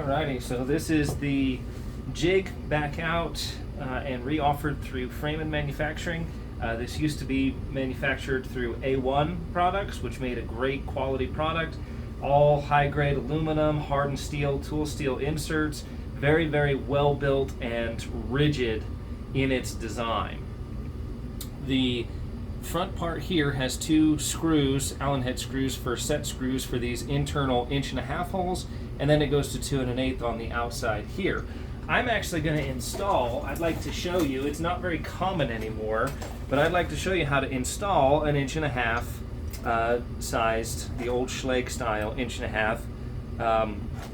Alrighty, so this is the jig back out and re-offered through Freeman Manufacturing. This used to be manufactured through A1 Products, which made a great quality product. All high-grade aluminum, hardened steel, tool steel inserts, very, very well built and rigid in its design. The front part here has two screws, Allen head screws for set screws for these internal 1.5" holes, and then it goes to 2 1/8 on the outside here. I'm actually going to install, I'd like to show you, it's not very common anymore, but I'd like to show you how to install an 1.5" sized, the old Schlage style 1.5"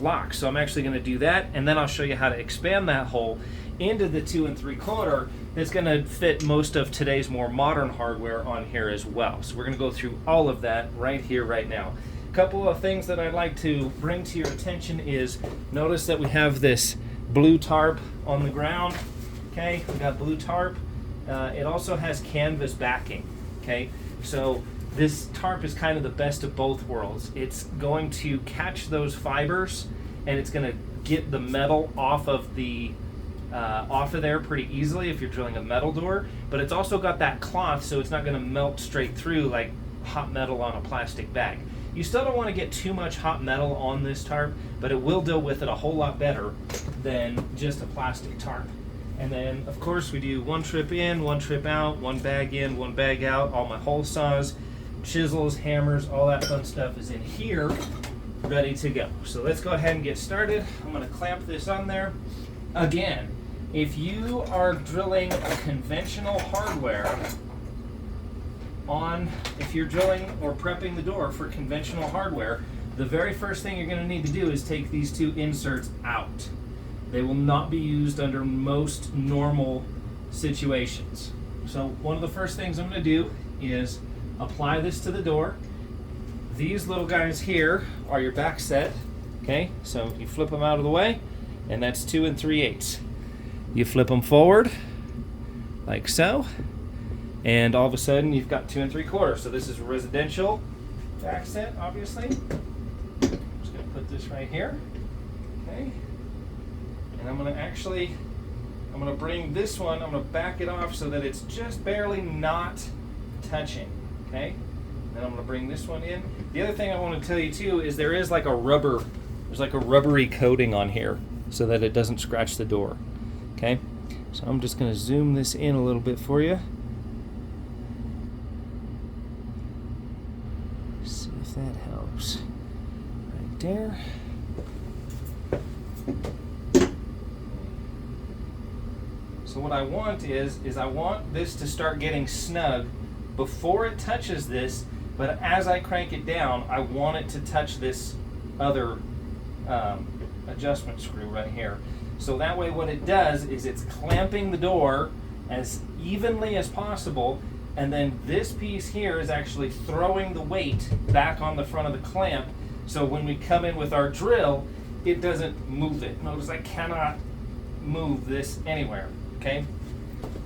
lock. So I'm actually going to do that, and then I'll show you how to expand that hole into the 2 3/4 that's going to fit most of today's more modern hardware on here as well. So we're going to go through all of that right here, right now. A couple of things that I'd like to bring to your attention is, notice that we have this blue tarp on the ground. Okay, we got blue tarp. It also has canvas backing. Okay, so this tarp is kind of the best of both worlds. It's going to catch those fibers, and it's going to get the metal off of there pretty easily if you're drilling a metal door. But it's also got that cloth, so it's not going to melt straight through like hot metal on a plastic bag. You still don't want to get too much hot metal on this tarp, but it will deal with it a whole lot better than just a plastic tarp. And then, of course, we do 1 trip in, 1 trip out, 1 bag in, 1 bag out. All my hole saws, chisels, hammers, all that fun stuff is in here, ready to go. So let's go ahead and get started. I'm going to clamp this on there. Again, if you are drilling a conventional hardware if you're drilling or prepping the door for conventional hardware, the very first thing you're going to need to do is take these 2 inserts out. They will not be used under most normal situations. So one of the first things I'm going to do is apply this to the door. These little guys here are your back set. Okay, so you flip them out of the way, and that's 2 3/8. You flip them forward like so, and all of a sudden you've got 2 3/4. So this is a residential back set, obviously. I'm just going to put this right here. Okay. And I'm going to bring this one, I'm going to back it off so that it's just barely not touching. Okay. Then I'm going to bring this one in. The other thing I want to tell you too is there's like a rubbery coating on here so that it doesn't scratch the door. Okay. So I'm just going to zoom this in a little bit for you. See if that helps. Right there. So what I want is I want this to start getting snug before it touches this, but as I crank it down, I want it to touch this other adjustment screw right here. So that way what it does is it's clamping the door as evenly as possible, and then this piece here is actually throwing the weight back on the front of the clamp, so when we come in with our drill, it doesn't move it. Notice I cannot move this anywhere. Okay,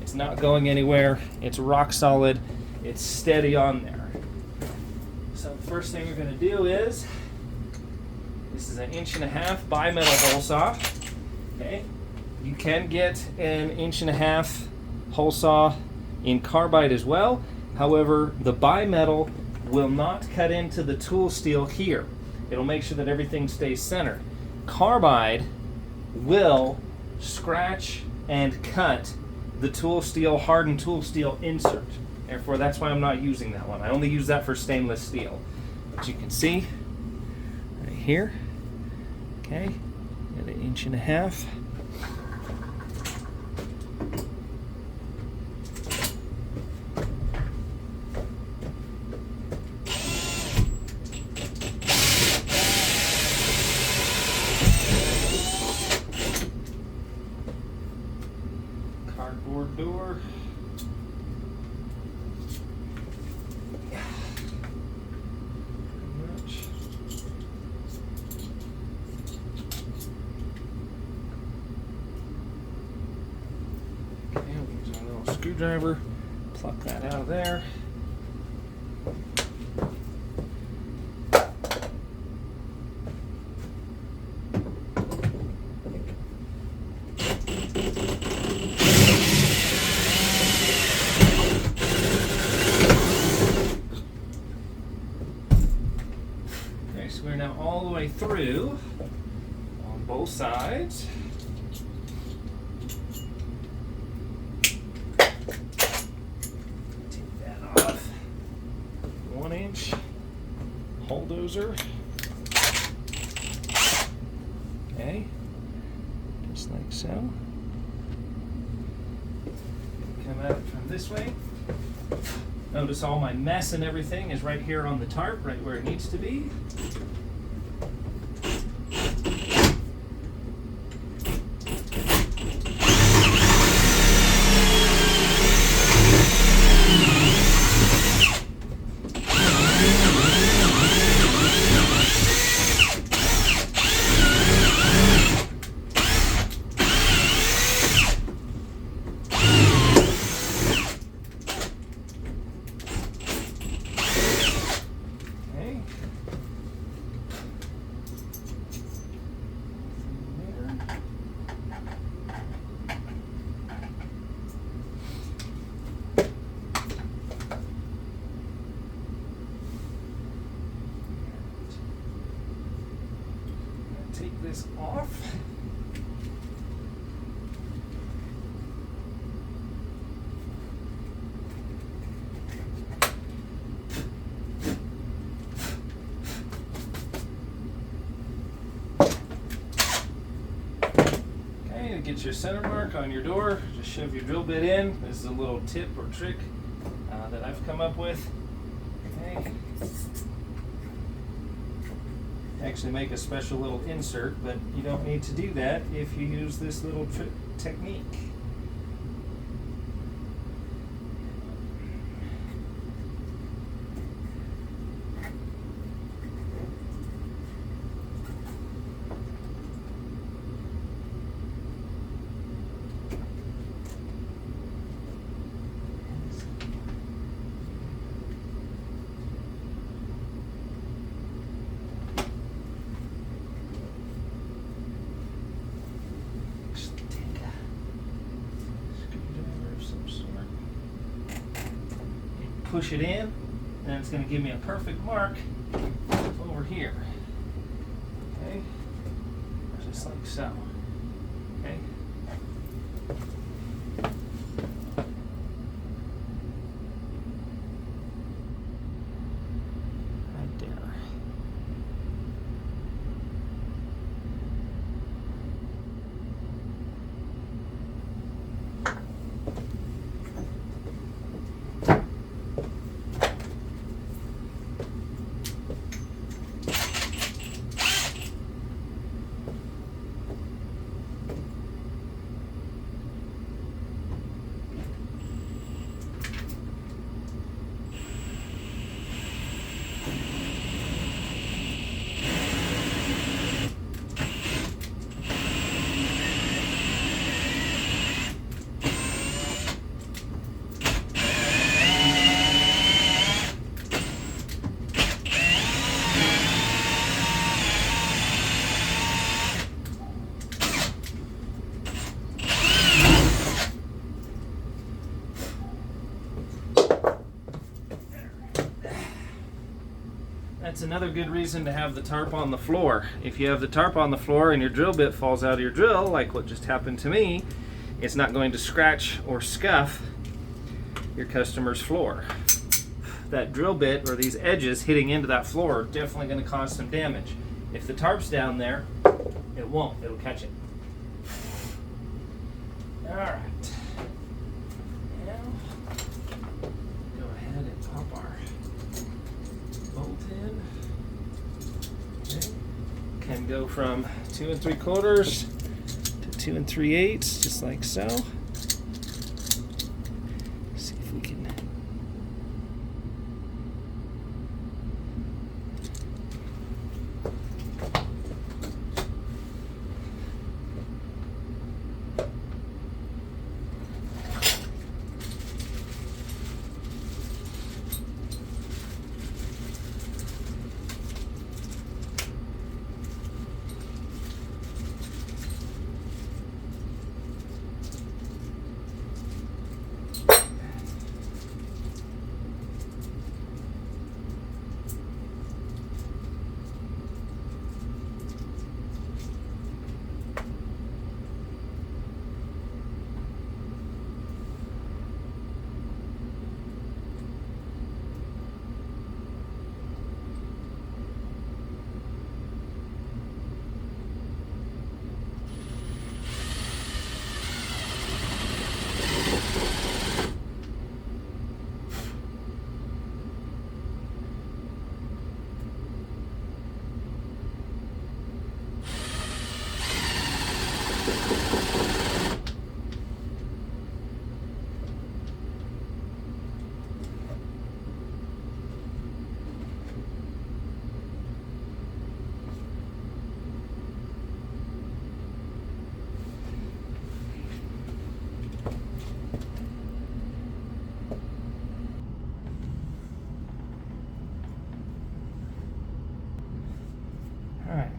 it's not going anywhere. It's rock solid. It's steady on there. So the first thing we're going to do is, this is an 1.5" bimetal hole saw. Okay, you can get an 1.5" hole saw in carbide as well. However, the bimetal will not cut into the tool steel here. It'll make sure that everything stays centered. Carbide will scratch and cut the tool steel, hardened tool steel insert. Therefore, that's why I'm not using that one. I only use that for stainless steel. But you can see right here, okay, at 1.5". Cardboard door. Okay, we'll use our little screwdriver, pluck that out of there. way through on both sides. Take that off. 1-inch hole dozer. Okay, just like so. Come out from this way. Notice all my mess and everything is right here on the tarp, right where it needs to be. Take this off. Okay, to get your center mark on your door, just shove your drill bit in. This is a little tip or trick that I've come up with. Okay. Actually make a special little insert, but you don't need to do that if you use this little technique. Push it in, and it's going to give me a perfect mark over here. Okay, just like so. Okay. Right there. That's another good reason to have the tarp on the floor. If you have the tarp on the floor and your drill bit falls out of your drill, like what just happened to me, it's not going to scratch or scuff your customer's floor. That drill bit or these edges hitting into that floor are definitely going to cause some damage. If the tarp's down there, it won't. It'll catch it. All right. Now, go ahead and pop our bolt in. Okay. Can go from 2 3/4 to 2 3/8, just like so. See if we can.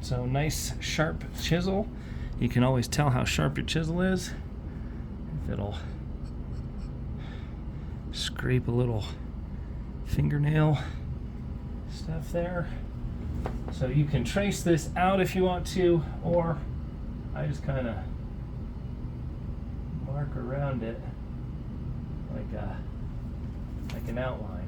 So nice sharp chisel. You can always tell how sharp your chisel is if it'll scrape a little fingernail stuff there. So you can trace this out if you want to, or I just kind of mark around it like an outline.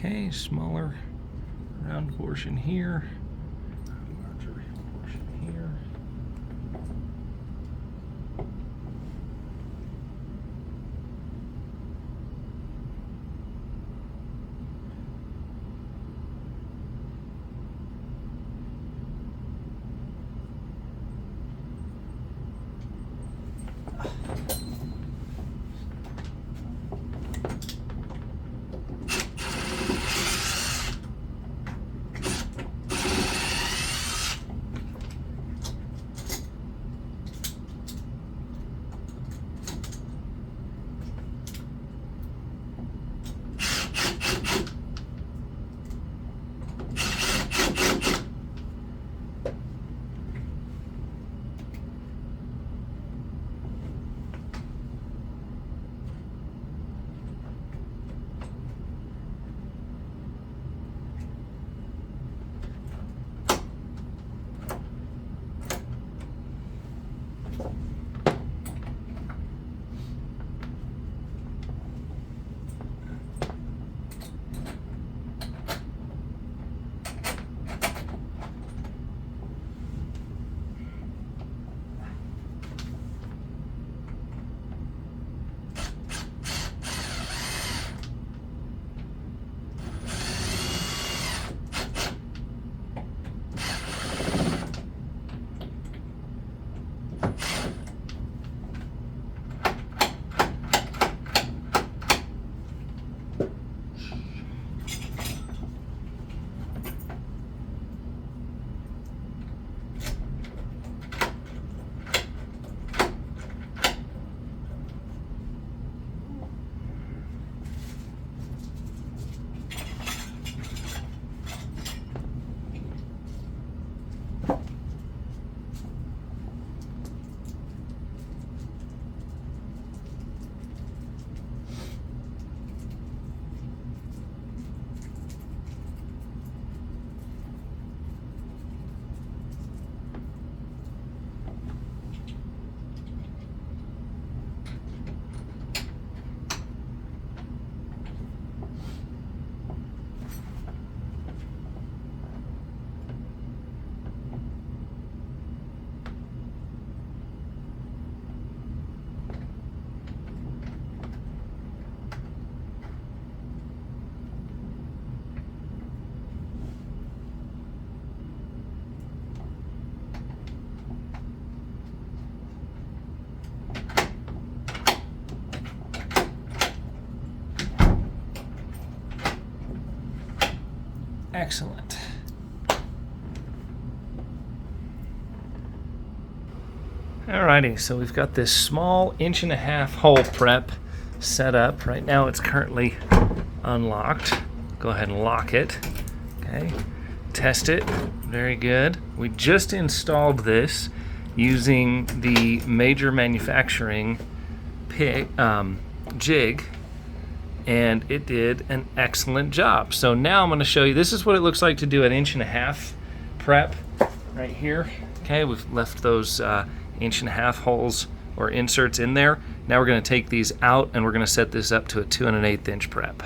Okay, smaller round portion here, larger portion here. Excellent. Alrighty, so we've got this small 1.5" hole prep set up. Right now it's currently unlocked. Go ahead and lock it. Okay, test it. Very good. We just installed this using the Major Manufacturing jig, and it did an excellent job. So now I'm going to show you, this is what it looks like to do an 1.5" prep right here. Okay, we've left those 1.5" holes or inserts in there. Now we're going to take these out and we're going to set this up to a 2 1/8" prep.